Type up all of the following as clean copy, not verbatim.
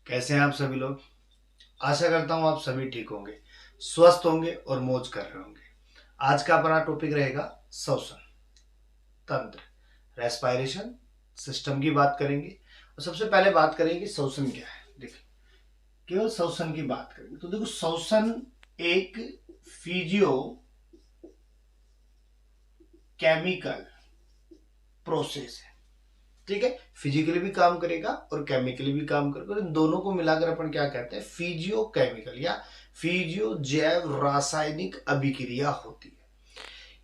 कैसे हैं आप सभी लोग। आशा करता हूं आप सभी ठीक होंगे, स्वस्थ होंगे और मौज कर रहे होंगे। आज का अपना टॉपिक रहेगा श्वसन तंत्र, रेस्पिरेशन सिस्टम की बात करेंगे। और सबसे पहले बात करेंगे श्वसन क्या है। देखिए, केवल श्वसन की बात करेंगे तो देखो, श्वसन एक फिजियो केमिकल प्रोसेस है। ठीक है, फिजिकली भी काम करेगा और केमिकली भी काम करेगा। इन दोनों को मिलाकर अपन क्या कहते हैं, फिजियो केमिकल या फिजियो जैव रासायनिक अभिक्रिया होती है।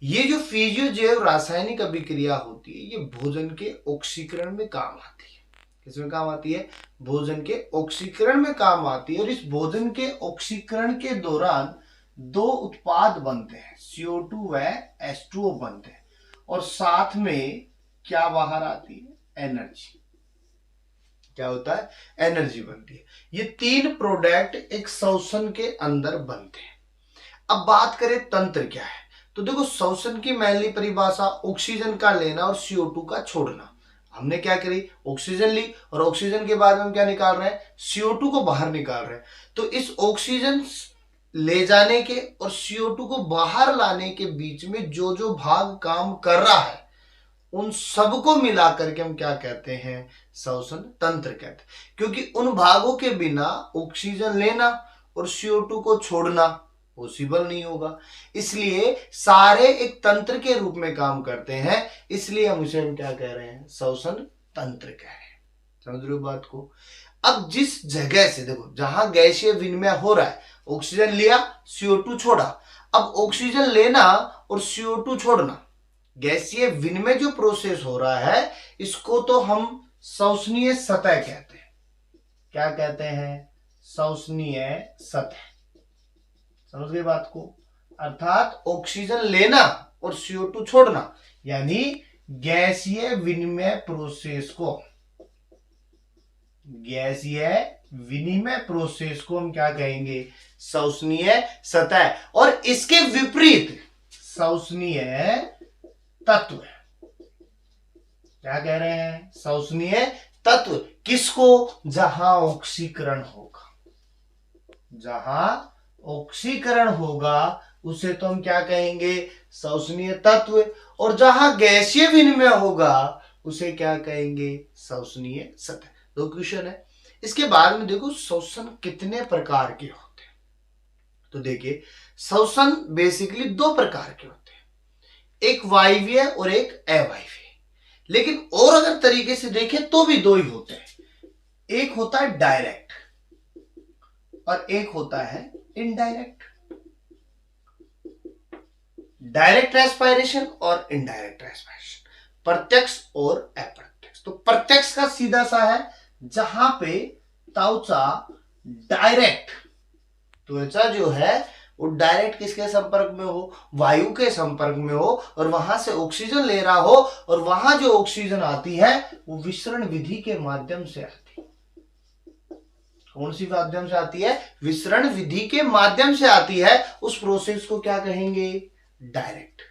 ये जो फिजियो जैव रासायनिक अभिक्रिया होती है, ये भोजन के ऑक्सीकरण में काम आती है। किसमें काम आती है? भोजन के ऑक्सीकरण में काम आती है। और इस भोजन के ऑक्सीकरण के दौरान दो उत्पाद बनते हैं, CO2 व H2O बनते हैं। और साथ में क्या बाहर आती है? एनर्जी। क्या होता है? एनर्जी बनती है। ये तीन प्रोडक्ट एक श्वसन के अंदर बनते हैं। अब बात करें तंत्र क्या है, तो देखो, श्वसन की पहली परिभाषा ऑक्सीजन का लेना और CO2 का छोड़ना। हमने क्या करी? ऑक्सीजन ली और ऑक्सीजन के बाद हम क्या निकाल रहे हैं? CO2 को बाहर निकाल रहे हैं। तो इस ऑक्सीजन ले जाने के और CO2 को बाहर लाने के बीच में जो जो भाग काम कर रहा है, उन सबको मिलाकर के हम क्या कहते हैं? श्वसन तंत्र कहते हैं। क्योंकि उन भागों के बिना ऑक्सीजन लेना और CO2 को छोड़ना पॉसिबल नहीं होगा, इसलिए सारे एक तंत्र के रूप में काम करते हैं। इसलिए हम क्या कह रहे हैं? श्वसन तंत्र कह रहे हैं। समझ रहे हो बात को? अब जिस जगह से देखो, जहां गैसीय विनिमय हो रहा है, ऑक्सीजन लिया, CO2 छोड़ा। अब ऑक्सीजन लेना और CO2 छोड़ना, गैसीय विनिमय जो प्रोसेस हो रहा है, इसको तो हम श्वसनीय सतह कहते हैं। क्या कहते हैं? श्वसनीय सतह। समझ गए बात को? अर्थात ऑक्सीजन लेना और CO2 छोड़ना, यानी गैसीय विनिमय प्रोसेस को, गैसीय विनिमय प्रोसेस को हम क्या कहेंगे? श्वसनीय सतह। और इसके विपरीत श्वसनीय तत्व। क्या कह रहे हैं? श्वसनीय तत्व। किसको? जहां ऑक्सीकरण होगा। जहां ऑक्सीकरण होगा उसे तो हम क्या कहेंगे? श्वसनीय तत्व। और जहां गैसीय विनिमय होगा उसे क्या कहेंगे? श्वसनीय सतह। दो क्वेश्चन है। इसके बाद में देखो, श्वसन कितने प्रकार के होते हैं। तो देखिए, श्वसन बेसिकली दो प्रकार के होते हैं, एक वायवीय और एक अवायवीय। लेकिन और अगर तरीके से देखें तो भी दो ही होते हैं। एक होता है डायरेक्ट और एक होता है इनडायरेक्ट। डायरेक्ट रेस्पिरेशन और इनडायरेक्ट रेस्पिरेशन, प्रत्यक्ष और अप्रत्यक्ष। तो प्रत्यक्ष का सीधा सा है, जहां पे त्वचा डायरेक्ट, त्वचा जो है वो डायरेक्ट किसके संपर्क में हो? वायु के संपर्क में हो, और वहां से ऑक्सीजन ले रहा हो, और वहां जो ऑक्सीजन आती है वो विसरण विधि के माध्यम से आती है। कौन सी माध्यम से आती है? विसरण विधि के माध्यम से आती है। उस प्रोसेस को क्या कहेंगे? डायरेक्ट,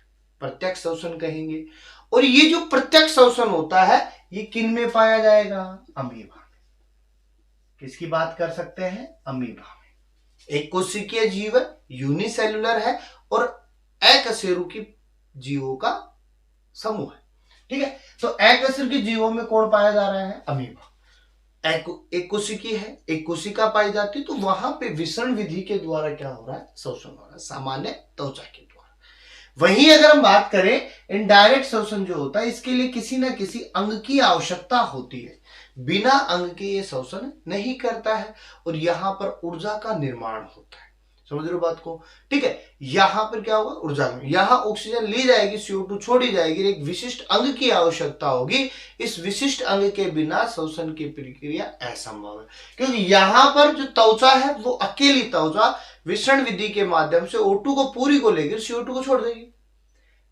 प्रत्यक्ष श्वसन कहेंगे। और ये जो प्रत्यक्ष श्वसन होता है, ये किन में पाया जाएगा? अमीबा में। किसकी बात कर सकते हैं? अमीबा में। एक कोशिकीय जीव है, यूनिसेलुलर है, और अकशेरुकी जीवों का समूह है। ठीक है, तो अकशेरुकी जीवों में कौन पाया जा रहा है? अमीबा। एक कोशिकी है, एक कोशिका पाई जाती है, तो वहां पे विसरण विधि के द्वारा क्या हो रहा है? श्वसन हो रहा है, सामान्य त्वचा के द्वारा। वहीं अगर हम बात करें इनडायरेक्ट श्वसन जो होता है, इसके लिए किसी ना किसी अंग की आवश्यकता होती है। बिना अंग के ये श्वसन नहीं करता है, और यहां पर ऊर्जा का निर्माण होता है। समझ रहे हो बात को? ठीक है, यहां पर क्या होगा? ऊर्जा में, यहां ऑक्सीजन ली जाएगी, CO2 छोड़ी जाएगी, एक विशिष्ट अंग की आवश्यकता होगी। इस विशिष्ट अंग के बिना श्वसन की प्रक्रिया असंभव है, क्योंकि यहां पर जो त्वचा है वो अकेली त्वचा विसरण विधि के माध्यम से O2 को पूरी को लेकर CO2 को छोड़ देगी।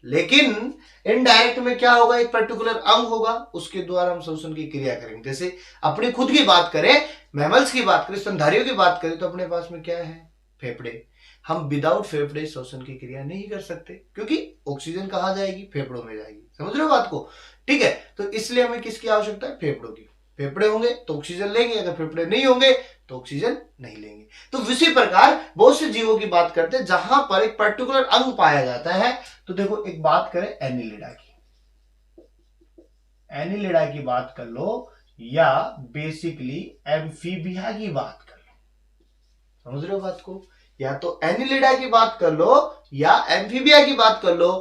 लेकिन इनडायरेक्ट में क्या होगा? एक पर्टिकुलर अंग होगा, उसके द्वारा हम श्वसन की क्रिया करेंगे। जैसे अपनी खुद की बात करें, मैमल्स की बात करें, स्तनधारियों की बात करें, तो अपने पास में क्या है? फेफड़े। हम विदाउट फेफड़े श्वसन की क्रिया नहीं कर सकते, क्योंकि ऑक्सीजन कहां जाएगी? फेफड़ों में जाएगी। समझ रहे हो बात को? ठीक है, तो इसलिए हमें किसकी आवश्यकता है? फेफड़ों की। फेफड़े होंगे तो ऑक्सीजन लेंगे, अगर फेफड़े नहीं होंगे तो ऑक्सीजन नहीं लेंगे। तो इसी प्रकार बहुत से जीवों की बात करते हैं जहां पर एक पर्टिकुलर अंग पाया जाता है। तो देखो एक बात करें एनिलिडा की, एनिलिडा की बात कर लो या बेसिकली एम्फीबिया की बात कर लो, समझ रहे हो बात को? या तो एनिलिडा की बात कर लो या एम्फीबिया की बात कर लो।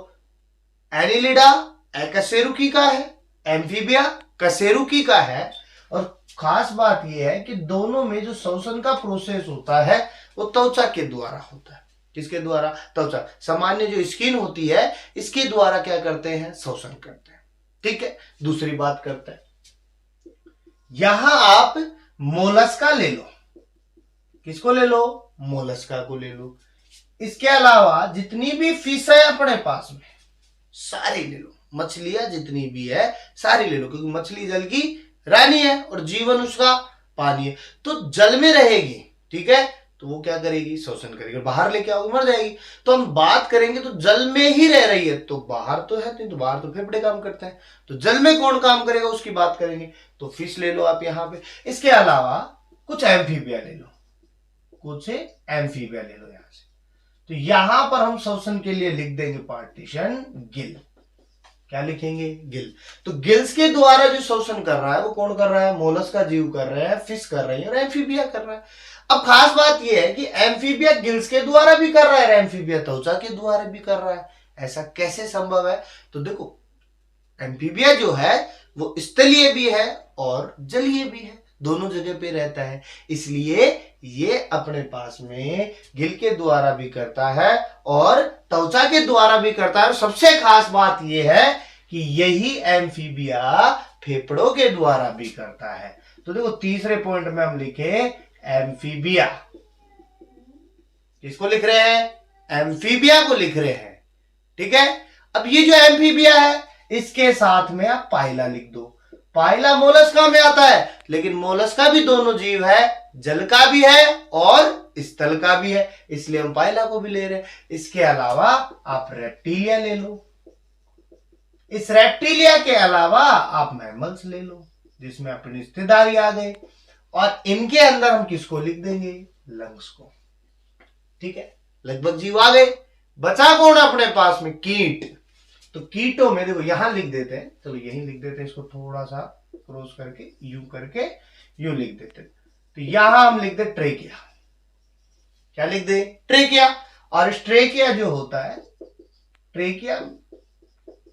एनिलिडा एकशेरुकी का है, एम्फीबिया कशेरुकी का है। और खास बात यह है कि दोनों में जो श्वसन का प्रोसेस होता है वो त्वचा के द्वारा होता है। किसके द्वारा? त्वचा। सामान्य जो स्किन होती है इसके द्वारा क्या करते हैं? श्वसन करते हैं। ठीक है, दूसरी बात करते हैं, यहां आप मोलस्का ले लो। किसको ले लो? मोलस्का को ले लो। इसके अलावा जितनी भी फिश है अपने पास में सारी ले लो, मछलियां जितनी भी है सारी ले लो, क्योंकि मछली जल की रानी है और जीवन उसका पानी है, तो जल में रहेगी। ठीक है, तो वो क्या करेगी? श्वसन करेगी, बाहर लेके आओगे मर जाएगी। तो हम बात करेंगे तो जल में ही रह रही है, तो बाहर तो है नहीं, तो बाहर तो फेफड़े काम करते हैं, तो जल में कौन काम करेगा उसकी बात करेंगे। तो फिश ले लो आप यहां पे। इसके अलावा कुछ एम्फीबिया ले लो, कुछ एम्फीबिया ले लो यहां से। तो यहां पर हम श्वसन के लिए लिख देंगे पार्टीशन गिल। क्या लिखेंगे? गिल। तो गिल्स के द्वारा जो श्वसन कर रहा है वो कौन कर रहा है? मोलस्का जीव कर रहे हैं, फिश कर रही है और एम्फीबिया कर रहा है। अब खास बात यह है कि एम्फीबिया गिल्स के द्वारा भी कर रहा है, एम्फीबिया त्वचा के द्वारा भी कर रहा है। ऐसा कैसे संभव है? तो देखो एम्फीबिया जो है वो स्थलीय भी है और जलीय भी है, दोनों जगह पे रहता है, इसलिए ये अपने पास में गिल के द्वारा भी करता है और त्वचा के द्वारा भी करता है। और सबसे खास बात यह है कि यही एम्फीबिया फेफड़ों के द्वारा भी करता है। तो देखो तीसरे पॉइंट में हम लिखे एम्फीबिया। किसको लिख रहे हैं? एम्फीबिया को लिख रहे हैं। ठीक है, अब ये जो एम्फीबिया है इसके साथ में आप पाइला लिख दो। पाइला मोलस्का में आता है, लेकिन मोलस्का भी दोनों जीव है, जल का भी है और स्थल का भी है, इसलिए हम पाइला को भी ले रहे हैं। इसके अलावा आप रेप्टिलिया ले लो। इस रेप्टिलिया के अलावा आप मैमल्स ले लो, जिसमें अपनी रिश्तेदारी आ गई, और इनके अंदर हम किसको लिख देंगे? लंग्स को। ठीक है, लगभग जीव आ गए, बचा कौन अपने पास में? कीट। तो कीटों में देखो यहां लिख देते हैं, चलो यहीं लिख देते हैं, इसको थोड़ा सा क्रॉस करके यूं लिख देते हैं। तो यहां हम लिख दे ट्रेकिया। क्या लिख दे? ट्रेकिया। और इस ट्रेकिया जो होता है, ट्रेकिया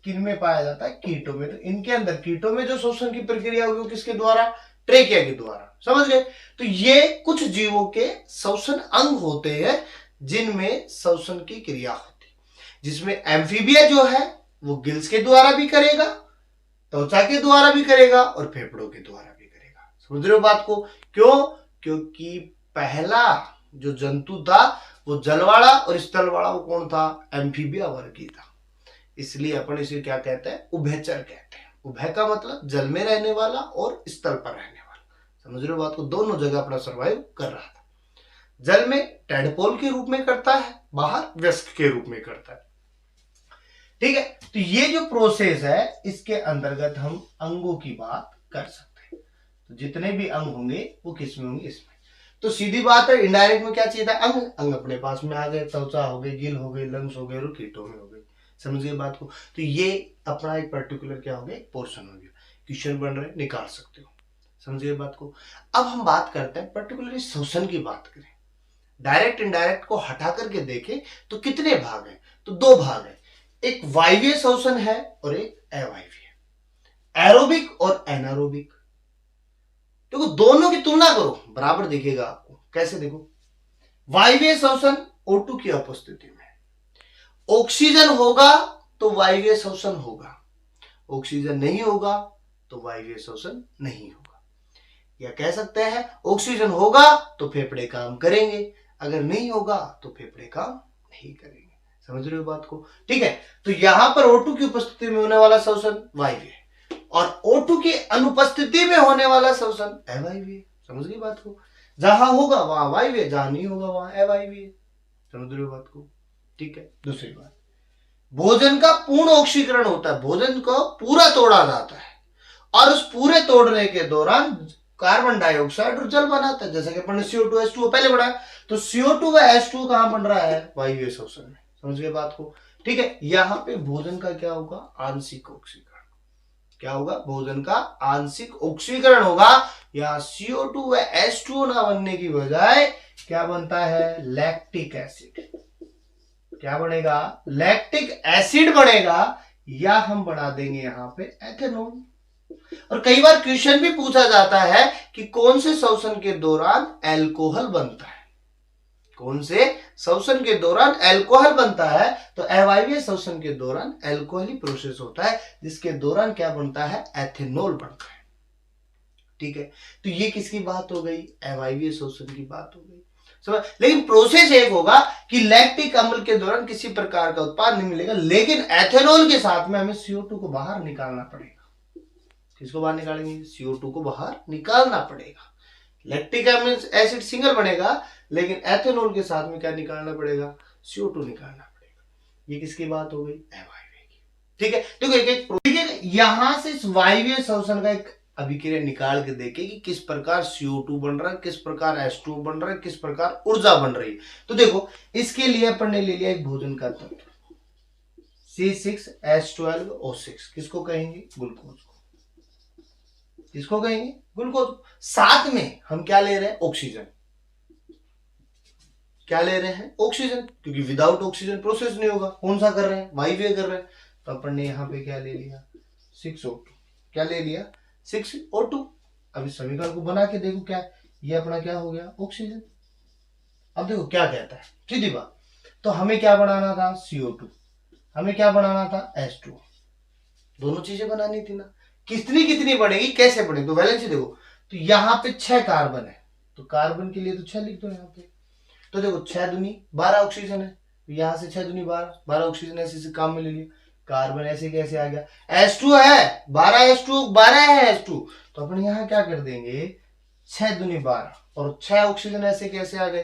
किन में पाया जाता है? कीटों में। तो इनके अंदर कीटों में जो श्वसन की प्रक्रिया होगी वो किसके द्वारा? ट्रेकिया के द्वारा। समझ गए? तो ये कुछ जीवों के श्वसन अंग होते हैं जिनमें श्वसन की क्रिया होती है, जिसमें एम्फीबिया जो है वो गिल्स के द्वारा भी करेगा, त्वचा के द्वारा भी करेगा और फेफड़ों के द्वारा भी करेगा। समझ रहे हो बात को? क्यों? क्योंकि पहला जो जंतु था वो जलवाड़ा और स्थलवाड़ा, वो कौन था? एम्फीबिया वर्ग ही था, इसलिए अपन इसे क्या कहते हैं? उभयचर कहते हैं। उभय का मतलब जल में रहने वाला और स्थल पर रहने वाला। समझ रहे हो बात को? दोनों जगह अपना सर्वाइव कर रहा था। जल में टैडपोल के रूप में करता है, बाहर वयस्क के रूप में करता है। ठीक है, तो ये जो प्रोसेस है इसके अंतर्गत हम अंगों की बात कर सकते हैं। तो जितने भी अंग होंगे वो किस में होंगे? इसमें। तो सीधी बात है, इनडायरेक्ट में क्या चाहिए था? अंग। अंग अपने पास में आ गए, त्वचा हो गई, गिल हो गई, लंग्स हो गए और कीटों में हो गई। समझ गए बात को? तो ये अपना एक पर्टिकुलर क्या हो गया? एक पोर्शन हो गया। क्वेश्चन बन रहे, निकाल सकते हो। समझ गए बात को? अब हम बात करते हैं पर्टिकुलरली श्वसन की बात करें। डायरेक्ट इनडायरेक्ट को हटा करके देखें तो कितने भाग हैं? तो दो भाग हैं, एक वायवीय श्वसन है और एक अवायवीय। एरोबिक और एनारोबिक। देखो दोनों की तुलना करो, बराबर दिखेगा आपको। कैसे? देखो, वायवीय श्वसन O2 की उपस्थिति में, ऑक्सीजन होगा तो वायवीय श्वसन होगा, ऑक्सीजन नहीं होगा तो वायवीय श्वसन नहीं होगा। या कह सकते हैं ऑक्सीजन होगा तो फेफड़े काम करेंगे, अगर नहीं होगा तो फेफड़े काम नहीं करेंगे। समझ रहे हो बात को? ठीक है, तो यहां पर O2 की उपस्थिति में होने वाला श्वसन वायवीय और O2 की अनुपस्थिति में होने वाला श्वसन अवायवीय। समझ गई बात को? जहां होगा वहां वायवीय, जहां नहीं होगा वहां अवायवीय। समझ रहे हो बात को? ठीक है, दूसरी बात, भोजन का पूर्ण ऑक्सीकरण होता है, भोजन को पूरा तोड़ा जाता है और उस पूरे तोड़ने के दौरान कार्बन डाइऑक्साइड और जल बनाता है, जैसा कि अपन ने CO2 H2O पहले पढ़ा है। तो CO2 व H2O कहां बन रहा है? वायवीय शोषण में। समझ गए बात को? ठीक है, यहां पे भोजन का क्या होगा? आंशिक ऑक्सीकरण। क्या होगा? भोजन का आंशिक ऑक्सीकरण होगा। यहाँ CO2 व H2O ना बनने की बजाय क्या बनता है? Lactic acid. क्या बनेगा? लैक्टिक एसिड बनेगा, या हम बना देंगे यहां पे एथेनॉल। और कई बार क्वेश्चन भी पूछा जाता है कि कौन से शोषण के दौरान अल्कोहल बनता है? कौन से शोषण के दौरान अल्कोहल बनता है? तो अवायवीय शोषण के दौरान अल्कोहल ही प्रोसेस होता है, जिसके दौरान क्या बनता है? एथेनॉल बनता है। ठीक है, तो ये किसकी बात हो गई? अवायवीय शोषण की बात हो गई। समझ? लेकिन प्रोसेस एक होगा कि लैक्टिक अम्ल के दौरान किसी प्रकार का उत्पाद नहीं मिलेगा, लेकिन एथेनॉल के साथ में हमें CO2 को बाहर निकालना पड़ेगा। किसको बाहर निकालेंगे? CO2 को बाहर निकालना पड़ेगा। लैक्टिक एसिड सिंगल बनेगा, लेकिन एथेनॉल के साथ में क्या निकालना पड़ेगा? CO2 निकालना पड़ेगा। ये किसकी बात हो गई? अवायवीय की। ठीक है, देखो एक यहां से वायवीय शोषण का एक अभिक्रिया निकाल के देखे कि किस प्रकार CO2 बन रहा है, किस प्रकार H2O बन रहा है, किस प्रकार ऊर्जा बन रही है। तो देखो, इसके लिए अपन ने ले लिया एक भोजन का तत्व C6H12O6। किसको कहेंगे? ग्लूकोज को। किसको कहेंगे? ग्लूकोज। साथ में हम क्या ले रहे हैं? ऑक्सीजन। क्या ले रहे हैं? ऑक्सीजन, क्योंकि विदाउट ऑक्सीजन प्रोसेस नहीं होगा। कौन सा कर रहे हैं? वायवीय कर रहे हैं। तो अपन ने यहां पे क्या ले लिया? 6O2। क्या ले लिया? 6O2। अब इस समीकरण को बना के देखो, क्या ये अपना क्या हो गया? ऑक्सीजन। अब देखो क्या कहता है, सीधी बात। तो हमें क्या बनाना था? CO2। हमें क्या बनाना था? H2O। दोनों चीजें बनानी थी ना। कितनी कितनी बनेगी, कैसे बनेगी? तो वैलेंसी देखो, तो यहाँ पे 6 कार्बन है, तो कार्बन के लिए तो 6 लिख दो यहाँ पे। तो देखो 6 दूनी 12 ऑक्सीजन है, तो यहाँ से 6 दूनी 12 ऑक्सीजन ऐसे काम में ले लिया। कार्बन ऐसे कैसे आ गया? H2 है, 12 H2, 12 है H2, तो अपन यहाँ क्या कर देंगे? 6 दूनी 12 और 6 ऑक्सीजन ऐसे कैसे आ गए?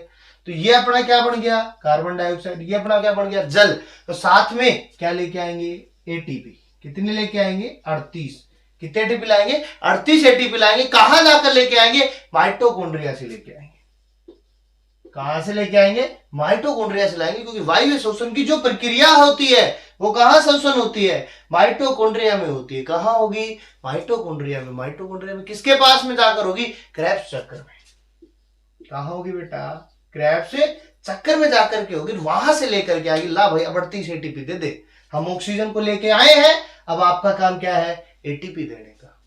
तो ये अपना क्या बन गया? Carbon dioxide. ये अपना क्या बन गया? जल। तो साथ में क्या लेके आएंगे? ATP। कितने लेके आएंगे? 38। कितने ATP लाएंगे? 38 ATP लाएंगे। कहां जाकर लेके आएंगे? माइटोकॉन्ड्रिया से लेके आएंगे। कहां से लेके आएंगे? माइटोकॉन्ड्रिया से लाएंगे, क्योंकि वायवीय शोषण की जो प्रक्रिया होती है वो कहां शोषण होती है? माइटोकॉन्ड्रिया में होती है। कहां होगी? माइटोकॉन्ड्रिया में। माइटोकॉन्ड्रिया में किसके पास में जाकर होगी? क्रेब्स चक्कर में। कहां होगी बेटा? क्रेब्स चक्कर में जाकर के होगी, वहां से लेकर के आएगी। ला भाई, अब 38 ATP दे दे। हम ऑक्सीजन को लेके आए हैं, अब आपका काम क्या है? ATP देने का,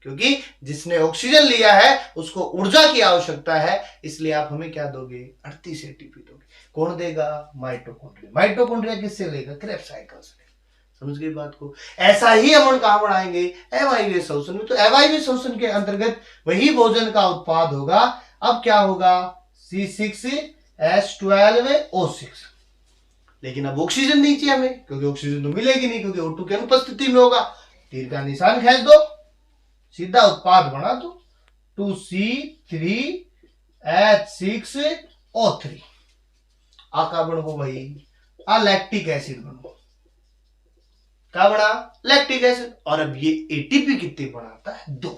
क्योंकि जिसने ऑक्सीजन लिया है उसको ऊर्जा की आवश्यकता है, इसलिए आप हमें क्या दोगे? 38 ATP दोगे। कौन देगा? माइटोकॉन्ड्रिया। माइटोकॉन्ड्रिया किससे लेगा? क्रेब्स साइकिल से। समझ गई बात को? ऐसा ही हम कहां बढ़ाएंगे? अवायवीय शोषण में। तो अवायवीय शोषण के अंतर्गत वही भोजन का उत्पाद होगा। अब क्या होगा? C6H12O6। लेकिन अब ऑक्सीजन नहीं चाहिए हमें, क्योंकि ऑक्सीजन तो मिलेगी नहीं, क्योंकि O2 की अनुपस्थिति में होगा। तीर का निशान खींच दो, सीधा उत्पाद बना दो, 2C3H6O3। आका बनो भाई, लैक्टिक एसिड बनो। क्या बना? Lactic acid. और अब ये ATP कितनी बनाता है? 2।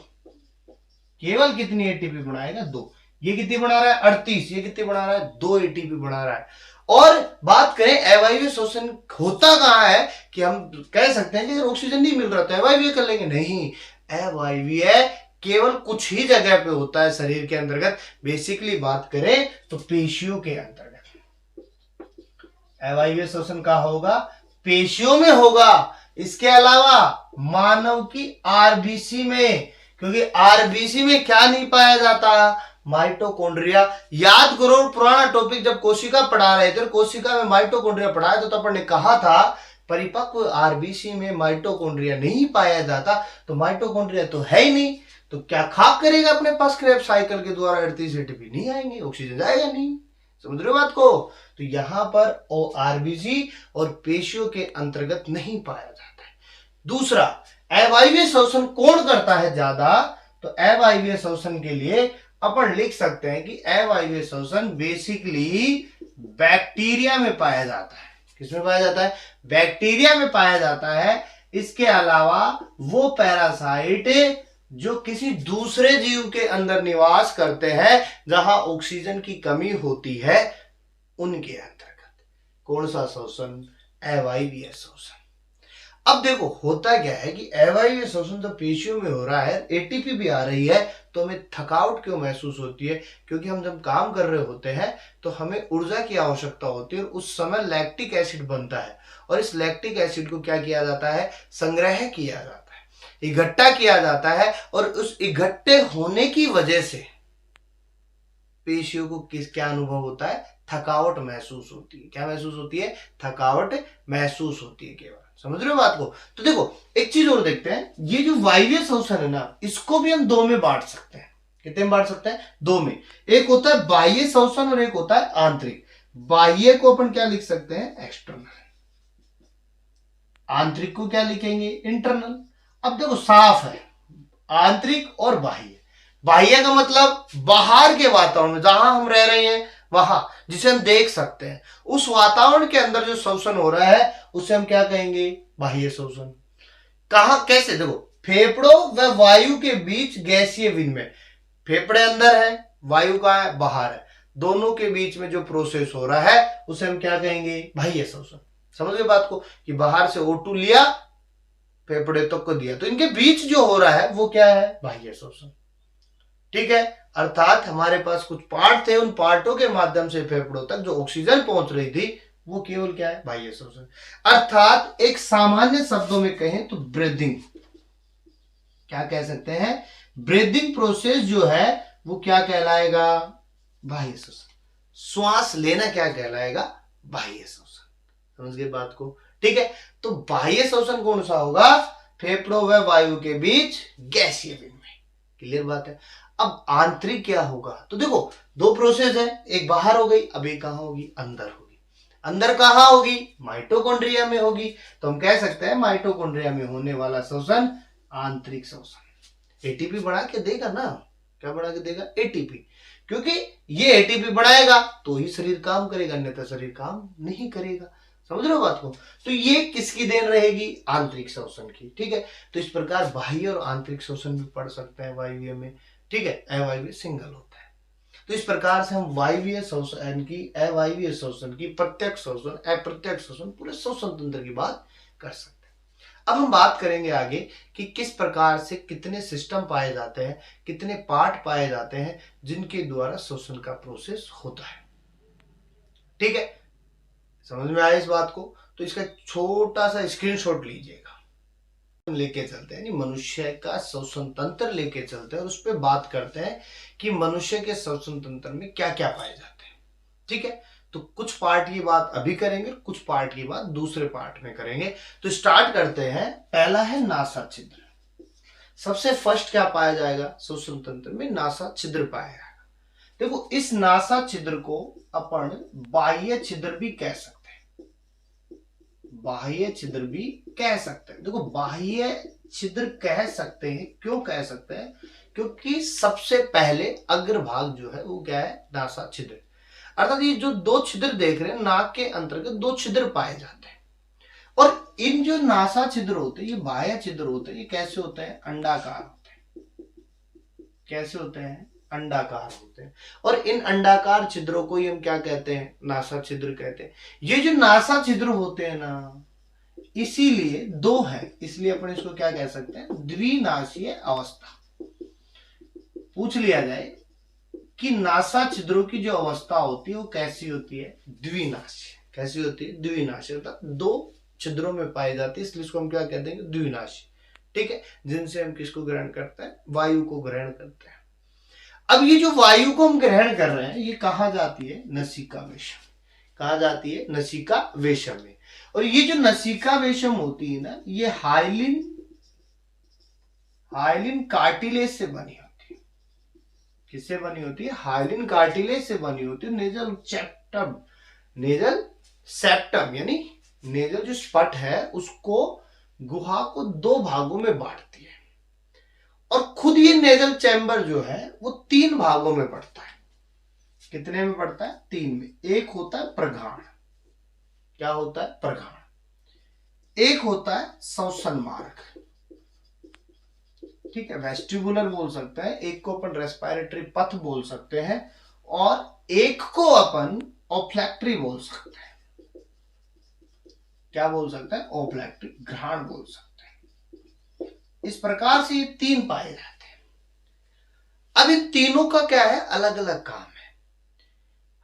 केवल कितनी ATP बनाएगा? 2। ये कितनी बना रहा है? 38। ये कितनी बना रहा है? 2 ATP बना रहा है। और बात करें अवायवीय शोषण होता कहां है, कि हम कह सकते हैं कि अगर ऑक्सीजन नहीं मिल रहा तो अवायवीय कर लेंगे। नहीं, अवायवीय केवल कुछ ही जगह पे होता है शरीर के अंतर्गत। बेसिकली बात करें तो पेशियों के अंतर्गत अवायवीय शोषण का होगा, पेशियों में होगा। इसके अलावा मानव की RBC में, क्योंकि RBC में क्या नहीं पाया जाता? माइटोकॉन्ड्रिया। याद करो पुराना टॉपिक जब कोशिका पढ़ा रहे थे, कोशिका में माइटोकॉन्ड्रिया पढ़ाया तो अपन ने कहा था परिपक्व RBC में माइटोकॉन्ड्रिया नहीं पाया जाता। तो माइटोकॉन्ड्रिया तो है ही नहीं, तो क्या खाक करेगा अपने पास? क्रेब्स साइकिल के द्वारा 38 ATP नहीं आएंगे, ऑक्सीजन जाएगा नहीं। समझ रहे हो बात को? तो यहां पर RBC और पेशियों के अंतर्गत नहीं पाया जाता है। दूसरा, अवायवीय शोषण कौन करता है ज्यादा? तो अवायवीय शोषण के लिए अपन लिख सकते हैं कि अवायवीय शोषण बेसिकली बैक्टीरिया में पाया जाता है। किसमें पाया जाता है? बैक्टीरिया में पाया जाता है। इसके अलावा वो पैरासाइट जो किसी दूसरे जीव के अंदर निवास करते हैं जहां ऑक्सीजन की कमी होती है, उनके अंतर्गत कौन सा शोषण? अवायवीय शोषण। अब देखो होता क्या है कि अवायवीय शोषण तो पेशियों में हो रहा है, एटीपी भी आ रही है, तो हमें थकावट क्यों महसूस होती है? क्योंकि हम जब काम कर रहे होते हैं तो हमें ऊर्जा की आवश्यकता होती है और उस समय लैक्टिक एसिड बनता है और इस लैक्टिक एसिड को क्या किया जाता है? संग्रह किया जाता है, इकट्ठा किया जाता है और उस इकट्ठे होने की वजह से पेशियों को क्या अनुभव होता है? थकावट महसूस होती है। क्या महसूस होती है? थकावट महसूस होती है केवल। समझ रहे हो बात को? तो देखो एक चीज और देखते हैं, ये जो वायवीय शोषण है ना, इसको भी हम दो में बांट सकते हैं। कितने में बांट सकते हैं? दो में। एक होता है बाह्य शोषण और एक होता है आंतरिक। बाह्य को अपन क्या लिख सकते हैं? एक्सटर्नल। आंतरिक को क्या लिखेंगे? इंटरनल। अब देखो साफ है, आंतरिक और बाह्य। बाह्य का मतलब बाहर के वातावरण में, जहां हम रह रहे हैं वहां, जिसे हम देख सकते हैं, उस वातावरण के अंदर जो शोषण हो रहा है उसे हम क्या कहेंगे? बाह्य शोषण। कहां, कैसे? देखो फेफड़ों व वायु के बीच गैसीय विनिमय, फेफड़े अंदर है, वायु का है बाहर है, दोनों के बीच में जो प्रोसेस हो रहा है उसे हम क्या कहेंगे? बाह्य शोषण। समझ गए बात को? कि बाहर से O2 लिया, फेफड़े तक को दिया, तो इनके बीच जो हो रहा है वो क्या है? बाह्य शोषण। ठीक है, अर्थात हमारे पास कुछ पार्ट थे, उन पार्टों के माध्यम से फेफड़ों तक जो ऑक्सीजन पहुंच रही थी वो केवल क्या है? बाह्य शोषण। अर्थात एक सामान्य शब्दों में कहें तो ब्रीदिंग, क्या कह सकते हैं? ब्रीदिंग प्रोसेस जो है वो क्या कहलाएगा? बाह्य शोषण। श्वास लेना क्या कहलाएगा? बाह्य शोषण। समझ गए बात को? ठीक है, तो बाह्य शोषण कौन सा होगा? फेफड़ों व वायु के बीच गैसीय विनिमय। क्लियर बात है? अब आंतरिक क्या होगा? तो देखो दो प्रोसेस है, एक बाहर हो गई, अब एक कहां होगी? अंदर होगी। अंदर कहां होगी? माइटोकॉन्ड्रिया में होगी। तो हम कह सकते हैं माइटोकॉन्ड्रिया में होने वाला शोषण आंतरिक शोषण। एटीपी बढ़ा के देगा ना, क्या बढ़ा के देगा? एटीपी। क्योंकि ये एटीपी बढ़ाएगा तो ही शरीर काम करेगा, अन्यथा शरीर काम नहीं करेगा। समझ रहे हो बात को? तो ये किसकी देन रहेगी? आंतरिक शोषण की। ठीक है, तो इस प्रकार बाह्य और आंतरिक शोषण भी पढ़ सकते हैं वायवीय में। ठीक है, अवायवीय सिंगल होता है। तो इस प्रकार से हम वायवीय शोषण की, अवायवीय शोषण की, प्रत्यक्ष शोषण, अप्रत्यक्ष शोषण, पूरे शोषण तंत्र की बात कर सकते हैं। अब हम बात करेंगे आगे कि किस प्रकार से कितने सिस्टम पाए जाते हैं, कितने पार्ट पाए जाते हैं जिनके द्वारा शोषण का प्रोसेस होता है। ठीक है, समझ में आया इस बात को? तो इसका छोटा सा स्क्रीनशॉट लीजिएगा, लेके चलते हैं, मनुष्य का श्वसन तंत्र लेके चलते हैं और उस पर बात करते हैं कि मनुष्य के श्वसन तंत्र में क्या क्या पाए जाते हैं। ठीक है, तो कुछ पार्ट की बात अभी करेंगे, कुछ पार्ट की बात दूसरे पार्ट में करेंगे। तो स्टार्ट करते हैं। पहला है नासा छिद्र। सबसे फर्स्ट क्या पाया जाएगा श्वसन तंत्र में? नासा छिद्र पाया जाएगा। देखो इस नासा छिद्र को अपन बाह्य छिद्र भी कह सकते हैं, बाह्य छिद्र भी कह सकते हैं। देखो बाह्य छिद्र कह सकते हैं, क्यों कह सकते हैं? क्योंकि सबसे पहले अग्रभाग जो है वो क्या है? नासा छिद्र। अर्थात ये जो दो छिद्र देख रहे हैं, नाक के अंतर्गत दो छिद्र पाए जाते हैं और इन जो नासा छिद्र होते हैं, ये बाह्य छिद्र होते हैं, ये कैसे होते हैं? अंडाकार होते हैं। कैसे होते हैं? अंडाकार होते हैं। और इन अंडाकार छिद्रों को ही हम क्या कहते हैं? नासा छिद्र कहते हैं। ये जो नासा छिद्र होते हैं ना, इसीलिए दो है, इसलिए अपन इसको क्या कह सकते हैं? द्विनाशीय अवस्था। पूछ लिया जाए कि नासा छिद्रों की जो अवस्था होती है वो कैसी होती है? द्विनाशीय। कैसी होती है? द्विनाशीय, अर्थात दो छिद्रों में पाई जाती है, इसलिए इसको हम क्या कहते हैं? द्विनाशीय। ठीक है, जिनसे हम किसको ग्रहण करते हैं? वायु को ग्रहण करते हैं। अब ये जो वायु को हम ग्रहण कर रहे हैं, ये कहा जाती है? नसिका वेशम। कहा जाती है? नसिका वेशम में। और ये जो नसिका वेशम होती है ना, ये हाइलिन कार्टिलेज से बनी होती है। किससे बनी होती है? हाइलिन कार्टिलेज से बनी होती है। नेजल सेप्टम यानी नेजल जो स्पट है उसको, गुहा को दो भागों में बांटती है और खुद ये नेजल चैम्बर जो है वो तीन भागों में पड़ता है। कितने में पड़ता है? तीन में। एक होता है प्रघाण। क्या होता है? प्रघाण। एक होता है श्वसन मार्ग, ठीक है, वेस्टिबुलर बोल सकते हैं, एक को अपन रेस्पिरेटरी पथ बोल सकते हैं, और एक को अपन ओफ्लैक्टरी बोल सकते हैं। क्या बोल सकते हैं? ओफ्लैक्टरी, घ्राण बोल सकते हैं। इस प्रकार से ये तीन पाए जाते हैं। अब इन तीनों का क्या है? अलग अलग काम है।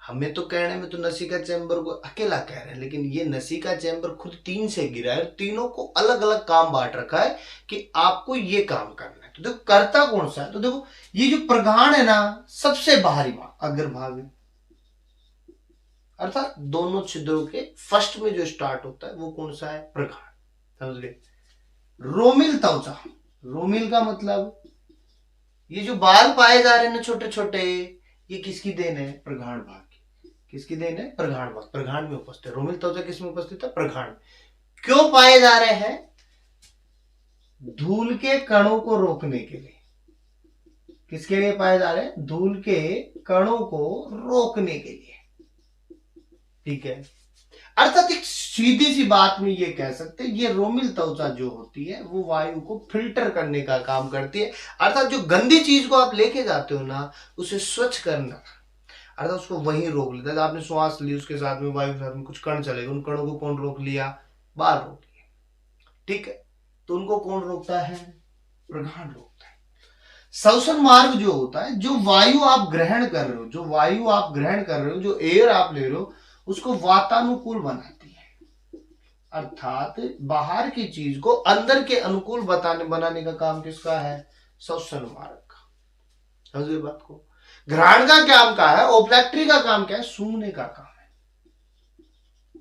हमें तो कहने में तो नसिका चैम्बर को अकेला कह रहे हैं, लेकिन ये नसिका चैम्बर खुद तीन से गिरा है, तीनों को अलग अलग काम बांट रखा है कि आपको ये काम करना है। तो देखो करता कौन सा है? तो देखो ये जो प्रघाण है ना, सबसे बाहरी भाग अग्रभाग है, अर्थात दोनों छिद्रों के फर्स्ट में जो स्टार्ट होता है वो कौन सा है? प्रघाण। समझ गए? रोमिल त्वचा, रोमिल का मतलब ये जो बाल पाए जा रहे हैं ना छोटे छोटे, ये किसकी देन है? प्रघाण भाग की। किसकी देन है? प्रघाण भाग, प्रघाण में उपस्थित है। रोमिल त्वचा किस में उपस्थित है? प्रघाण। क्यों पाए जा रहे हैं? धूल के कणों को रोकने के लिए। किसके लिए पाए जा रहे हैं? धूल के कणों को रोकने के लिए, ठीक है। अर्थात एक सीधी सी बात में ये कह सकते हैं, ये रोमिल त्वचा जो होती है वो वायु को फिल्टर करने का काम करती है। अर्थात जो गंदी चीज को आप लेके जाते हो ना, उसे स्वच्छ करना, अर्थात उसको वहीं रोक लेता है। आपने श्वास ली, उसके साथ में वायु के साथ में कुछ कण चले गए, उन कणों को कौन रोक लिया? बाल रोक लिया, ठीक है। तो उनको कौन रोकता है? प्रघाण रोकता है। श्वसन मार्ग जो होता है, जो वायु आप ग्रहण कर रहे हो, जो वायु आप ग्रहण कर रहे हो, जो एयर आप ले रहे हो, उसको वातानुकूल बनाती है। अर्थात बाहर की चीज को अंदर के अनुकूल बनाने का काम किसका है? श्वसन मार्ग का। समझिए बात को। घ्राण का काम क्या है? ओफ्लैक्टरी का काम क्या है? सूंघने का काम है।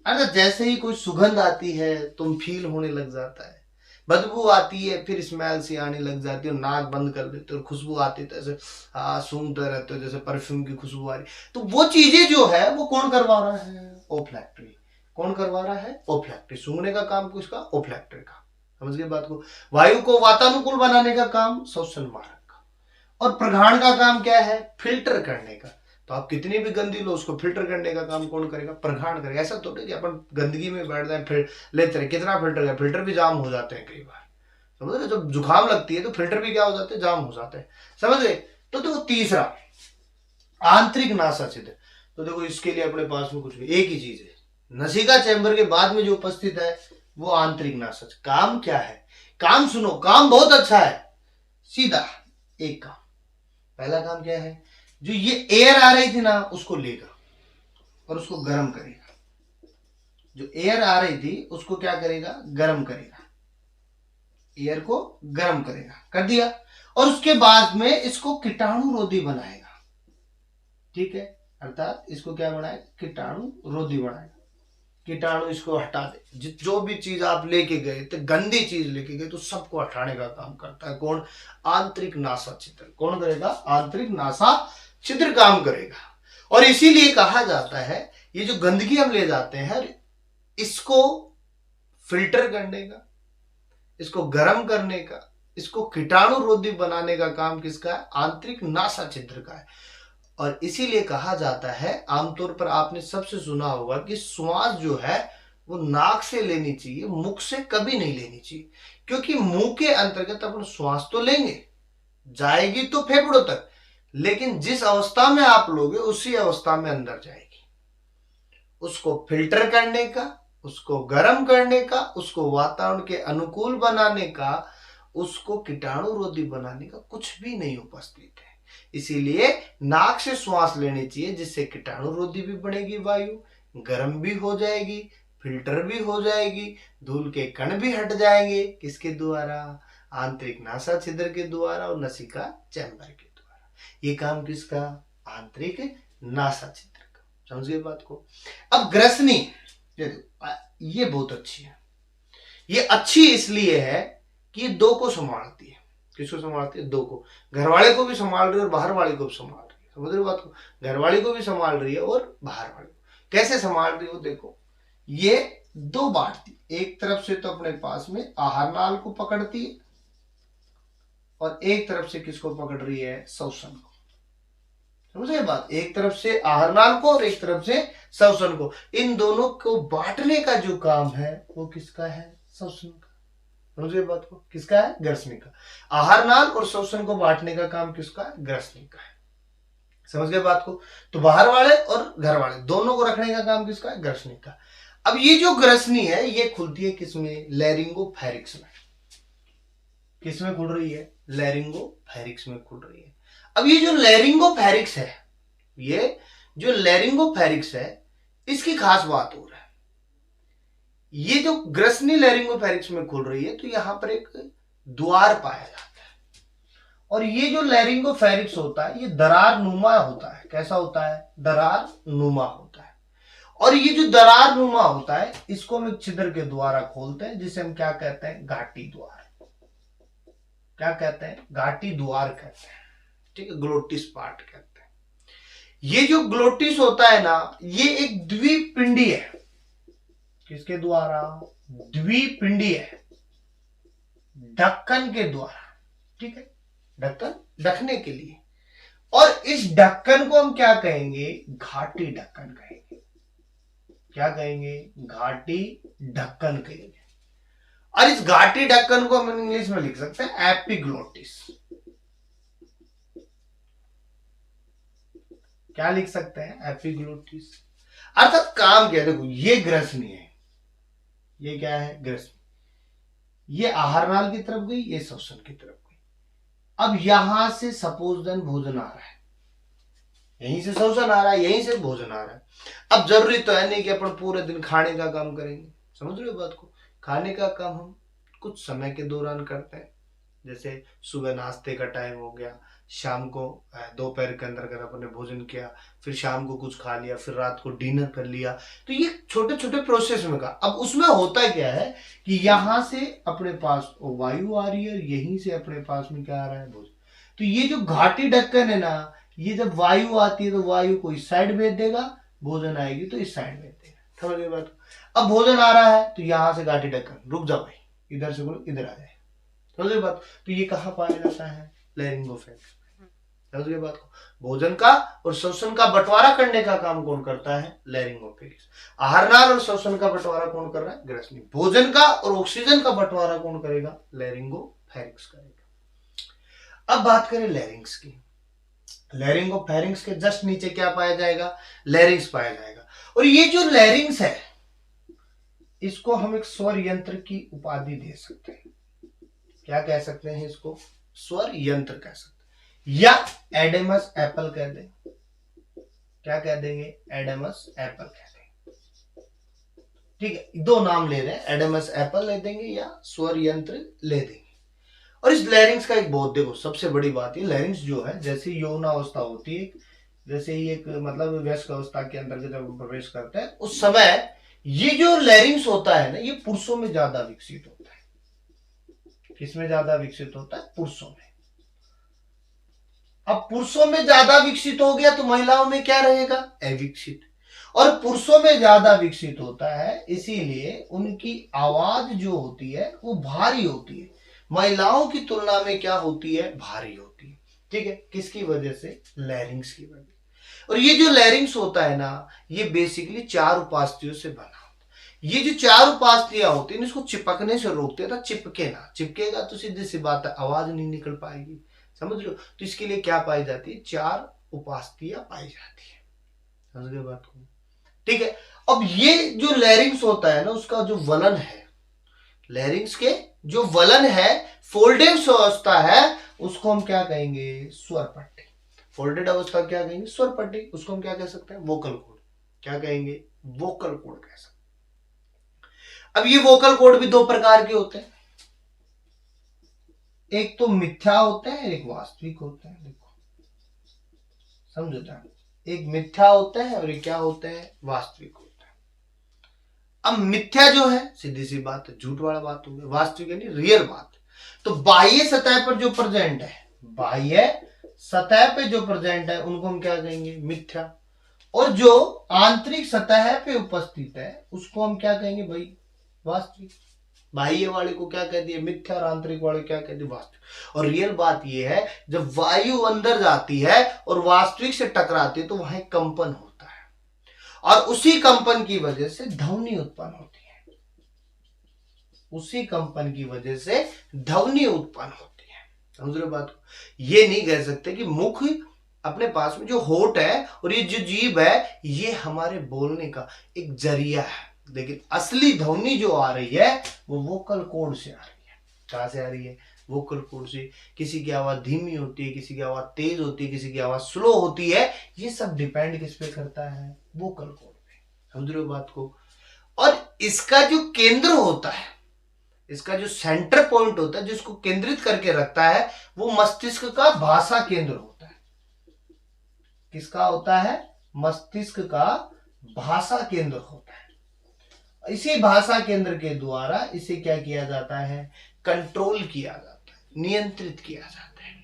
अर्थात जैसे ही कोई सुगंध आती है तुम फील होने लग जाता है, बदबू आती है फिर स्मेल सी आने लग जाती है, नाक बंद कर देते हो, खुशबू आती है जैसे सूंघते रहते हो, जैसे परफ्यूम की खुशबू आ रही। तो वो चीजें जो है वो कौन करवा रहा है? ओफ्लैक्टरी। कौन करवा रहा है? ओफ्लैक्टरी। सूंघने का काम किसका? ओफ्लैक्टरी का। समझ गए बात को। वायु को वातानुकूल बनाने का काम श्वसन मार्ग का, और प्रघाण का काम क्या है? फिल्टर करने का। तो आप कितनी भी गंदी लो, उसको फिल्टर करने का काम कौन करेगा? प्रघाण करेगा। ऐसा तो नहीं कि अपन गंदगी में बैठ जाए फिर लेते रहे, कितना फिल्टर करें, फिल्टर भी जाम हो जाते हैं कई बार। समझ रहे? जब जुकाम लगती है तो फिल्टर भी क्या हो जाते हैं? जाम हो जाते हैं। समझ गए? तो देखो तीसरा, आंतरिक नासा छिद्र। तो देखो इसके लिए अपने पास में कुछ भी एक ही चीज है, नसिका चैम्बर के बाद में जो उपस्थित है वो आंतरिक नासा। काम क्या है? काम सुनो, काम बहुत अच्छा है। सीधा एक काम, पहला काम क्या है? जो ये एयर आ रही थी ना, उसको लेगा और उसको गर्म करेगा। जो एयर आ रही थी उसको क्या करेगा? गर्म करेगा। एयर को गर्म करेगा, कर दिया। और उसके बाद में इसको कीटाणु रोधी बनाएगा, ठीक है। अर्थात इसको क्या बनाएगा? कीटाणु रोधी बनाएगा। कीटाणु इसको हटा दे। जो भी चीज आप लेके गए तो गंदी चीज लेके गए तो सबको हटाने का काम करता है कौन? आंतरिक नासा छिद्र। कौन करेगा? आंतरिक नासा छिद्र काम करेगा। और इसीलिए कहा जाता है ये जो गंदगी हम ले जाते हैं, इसको फिल्टर करने का, इसको गर्म करने का, इसको कीटाणु रोधी बनाने का काम किसका है? आंतरिक नासा छिद्र का है। और इसीलिए कहा जाता है, आमतौर पर आपने सबसे सुना होगा कि श्वास जो है वो नाक से लेनी चाहिए, मुख से कभी नहीं लेनी चाहिए। क्योंकि मुंह के अंतर्गत अपन श्वास तो लेंगे, जाएगी तो फेफड़ों तक, लेकिन जिस अवस्था में आप लोगे उसी अवस्था में अंदर जाएगी। उसको फिल्टर करने का, उसको गर्म करने का, उसको वातावरण के अनुकूल बनाने का, उसको कीटाणु रोधी बनाने का कुछ भी नहीं उपस्थित है। इसीलिए नाक से श्वास लेनी चाहिए, जिससे कीटाणु रोधी भी बनेगी, वायु गर्म भी हो जाएगी, फिल्टर भी हो जाएगी, धूल के कण भी हट जाएंगे। किसके द्वारा? आंतरिक नासा छिद्र के द्वारा और नसिका चैम्बर के द्वारा। ये काम किसका? आंतरिक नासा छिद्र का। समझ गए बात को। अब ग्रसनी, ये बहुत अच्छी है। ये अच्छी इसलिए है कि ये दो को संभालती है। किसको संभालती है? दो को। घरवाले को भी संभाल रही है और बाहर वाले को भी संभाल रही है। समझ रहे हो बात को? घरवाली को भी संभाल रही है और बाहर वाले को। कैसे संभाल रही हो? देखो, ये दो बांटती, एक तरफ से तो अपने पास में आहार नाल को पकड़ती है और एक तरफ से किसको पकड़ रही है? श्वसन को। समझे बात? एक तरफ से आहार नाल को और एक तरफ से श्वसन को। इन दोनों को बांटने का जो काम है वो किसका है? श्वसन का। समझिए बात को, किसका है? ग्रसनी का। आहार नाल और श्वसन को बांटने का काम किसका है? ग्रसनी का है। समझ गए बात को? तो बाहर वाले और घर वाले दोनों को रखने का काम किसका है? ग्रसनी का। अब ये जो ग्रसनी है ये खुलती है किसमें? लैरिंगोफैरिक्स में। किसमें खुल रही है? लैरिंगोफैरिक्स में खुल रही है। अब ये जो लैरिंगोफैरिक्स है, ये जो लैरिंगोफैरिक्स है, इसकी खास बात हो रहा है। ये जो ग्रसनी लैरिंगोफैरिक्स में खुल रही है तो यहां पर एक द्वार पाया जाता है, और ये जो लैरिंगोफैरिक्स होता है ये दरार नुमा होता है। कैसा होता है? दरार नुमा होता है। और ये जो दरार नुमा होता है इसको हम एक छिद्र के द्वारा खोलते हैं, जिसे हम क्या कहते हैं? घाटी द्वार। क्या कहते हैं? घाटी द्वार कहते हैं। ठीक है, ग्लोटिस पार्ट कहते हैं। ये जो ग्लोटिस होता है ना, ये एक द्विपिंडी है। किसके द्वारा? द्विपिंडी है, ढक्कन के द्वारा। ठीक है, ढक्कन ढकने के लिए। और इस ढक्कन को हम क्या कहेंगे? घाटी ढक्कन कहेंगे। क्या कहेंगे? घाटी ढक्कन कहेंगे। और इस घाटी ढक्कन को हम इंग्लिश में लिख सकते हैं एपिग्लोटिस। क्या लिख सकते हैं? एपिग्लोटिस। अर्थात काम क्या है? देखो, ये ग्रसनी है, ये क्या है? ग्रसनी। ये आहार नाल की तरफ गई, ये श्वसन की तरफ गई। अब यहां से सपोज देन भोजन आ रहा है, यहीं से श्वसन आ रहा है, यहीं से भोजन आ रहा है। अब जरूरी तो है नहीं कि अपन पूरे दिन खाने का काम करेंगे। समझ रहे हो बात को? खाने का काम हम कुछ समय के दौरान करते हैं। जैसे सुबह नाश्ते का टाइम हो गया, शाम को दोपहर के अंदर अगर अपने भोजन किया, फिर शाम को कुछ खा लिया, फिर रात को डिनर कर लिया। तो ये छोटे छोटे प्रोसेस में का। अब उसमें होता क्या है कि यहां से अपने पास वायु आ रही है, यहीं से अपने पास में क्या आ रहा है? भोजन। तो ये जो घाटी ढक्कन है ना, ये जब वायु आती है तो वायु को इस साइड भेज देगा, भोजन आएगी तो इस साइड भेज देगा। समझ गए बात? अब भोजन आ रहा है तो यहां से घाटी ढक्कन, रुक जाओ भाई, इधर से बोलो इधर आ जाए। समझ गए बात? तो ये कहां पाया जाता है? लैरिंगोफैरिक्स। समझ गए बात को? भोजन का और श्वसन का बंटवारा करने का काम कौन करता है? लैरिंगोफैरिक्स। आहार नाल और श्वसन का बंटवारा कौन कर रहा है? ग्रसनी। भोजन का और ऑक्सीजन का बंटवारा कौन करेगा? लैरिंगोफैरिक्स करेगा। अब बात करें लैरिंग्स की। लैरिंगोफैरिंक्स के जस्ट नीचे क्या पाया जाएगा? लैरिंग्स पाया जाएगा। और ये जो लैरिंग्स है इसको हम एक स्वर यंत्र की उपाधि दे सकते हैं। क्या कह सकते हैं इसको? स्वर यंत्र कह सकते हैं, या एडेमस एप्पल कह दें। क्या कह देंगे? एडेमस एप्पल कह देंगे। ठीक है, दो नाम ले रहे हैं, एडेमस एप्पल ले देंगे या स्वर यंत्र ले देंगे। और इस लैरिंग्स का एक बहुत, देखो सबसे बड़ी बात, ये लैरिंग्स जो है जैसे यौनावस्था होती है, जैसे ही एक मतलब वयस्क अवस्था के अंदर जब प्रवेश करता है उस समय ये जो लैरिंग्स होता है ना, ये पुरुषों में ज्यादा विकसित होता है। किसमें ज्यादा विकसित होता है? पुरुषों में। अब पुरुषों में ज्यादा विकसित हो गया तो महिलाओं में क्या रहेगा? अविकसित। और पुरुषों में ज्यादा विकसित होता है इसीलिए उनकी आवाज जो होती है वो भारी होती है, महिलाओं की तुलना में क्या होती है? भारी होती है। ठीक है, किसकी वजह से? लैरिंग्स की वजह। और ये जो लैरिंग्स होता है ना, ये बेसिकली चार उपास्थियों से बना होता है। ये जो चार उपास्थियां होती है इसको चिपकने से रोकते हैं, चिपके ना। चिपकेगा तो सीधी सी बात है, आवाज नहीं निकल पाएगी। समझ लो? तो इसके लिए क्या पाई जाती है? चार उपास्थियां पाई जाती है। समझ गए बात को? ठीक है, अब ये जो लैरिंग्स होता है ना, उसका जो वलन है, लैरिंग्स के जो वलन है, फोल्डेड अवस्था है, उसको हम क्या कहेंगे? स्वर पट्टी। फोल्डेड अवस्था क्या कहेंगे? स्वर पट्टी। उसको हम क्या कह सकते हैं? Vocal cord. क्या कहेंगे? वोकल कोड कह सकते हैं। अब ये वोकल कोड भी दो प्रकार के होते हैं, एक तो मिथ्या होते हैं, एक वास्तविक होते हैं। देखो समझो ध्यान, एक मिथ्या होते हैं और एक क्या होते हैं? वास्तविक होते हैं। अब मिथ्या जो है सीधी सी बात है, झूठ वाला बात हो गया। वास्तविक यानी रियल बात। तो बाह्य सतह पर जो प्रेजेंट है, बाह्य सतह पे जो प्रेजेंट है उनको हम क्या कहेंगे? मिथ्या। और जो आंतरिक सतह पे उपस्थित है उसको हम क्या कहेंगे भाई? वास्तविक। बाह्य वाले को क्या कह दिए? मिथ्या। और आंतरिक वाले क्या कह दिए? वास्तविक। और रियल बात यह है, जब वायु अंदर जाती है और वास्तविक से टकराती है तो वहां कंपन होता है, और उसी कंपन की वजह से ध्वनि उत्पन्न होती है। उसी कंपन की वजह से ध्वनि उत्पन्न होती है। समझ रहे हो बात को? ये नहीं कह सकते कि मुख अपने पास में जो होठ है और ये जो जीभ है ये हमारे बोलने का एक जरिया है, लेकिन असली ध्वनि जो आ रही है वो वोकल कॉर्ड से आ रही है। कहां से आ रही है? वोकल कॉर्ड से। किसी की आवाज धीमी होती है, किसी की आवाज तेज होती है, किसी की आवाज स्लो होती है। ये सब डिपेंड किस पे करता है? वोकल कॉर्ड पे। समझ रहे हो बात को? और इसका जो केंद्र होता है, इसका जो सेंटर पॉइंट होता है, जिसको केंद्रित करके रखता है, वो मस्तिष्क का भाषा केंद्र होता है। किसका होता है? मस्तिष्क का भाषा केंद्र होता है। इसी भाषा केंद्र के द्वारा इसे क्या किया जाता है? कंट्रोल किया जाता है, नियंत्रित किया जाता है।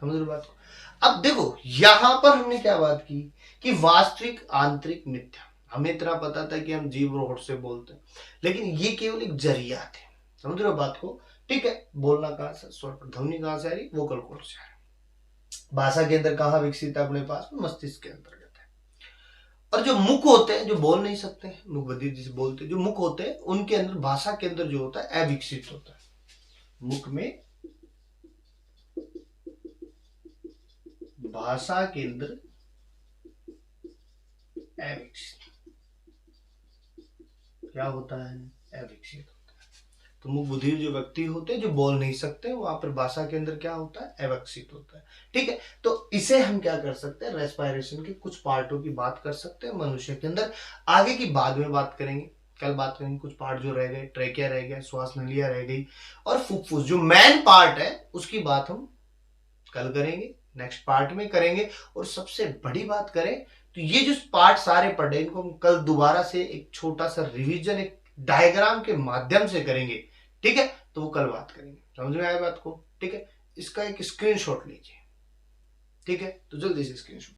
समझ रहे बात को? अब देखो यहां पर हमने क्या बात की कि वास्तविक, आंतरिक, मिथ्या। हमें इतना पता था कि हम जीभ और होठ से बोलते हैं, लेकिन ये केवल एक जरिया थे। समझ रहे हो बात को? ठीक है, बोलना कहां से, स्वर पर ध्वनि कहां से आ रही? वोकल कॉर्ड से आ रही। भाषा केंद्र कहां विकसित है अपने पास में? मस्तिष्क के अंतर्गत है। और जो मुख होते हैं, जो बोल नहीं सकते, मुख बधिर जिसे बोलते हैं, जो मुख होते हैं उनके अंदर भाषा केंद्र जो होता है अविकसित होता है। मुख में भाषा केंद्र अविकसित। क्या होता है? अविकसित होता है। तो मुख बधिर जो व्यक्ति होते हैं, जो बोल नहीं सकते, वहां पर भाषा केंद्र क्या होता है? अविकसित होता है। ठीक है, तो इसे हम क्या कर सकते हैं? रेस्पिरेशन के कुछ पार्टों की बात कर सकते हैं मनुष्य के अंदर। आगे की बाद में बात करेंगे, कल बात करेंगे। कुछ पार्ट जो रह गए, ट्रेकिया रह गया, श्वास नलियां रह गई, और फुफ्फुस जो मेन पार्ट है उसकी बात हम कल करेंगे, नेक्स्ट पार्ट में करेंगे। और सबसे बड़ी बात करें तो ये जो पार्ट सारे पढ़े, इनको हम कल दोबारा से एक छोटा सा रिवीजन, एक डायग्राम के माध्यम से करेंगे। ठीक है, तो वो कल बात करेंगे। समझ में आया बात को? ठीक है, इसका एक स्क्रीनशॉट लीजिए। ठीक है, तो जल्दी से स्क्रीनशॉट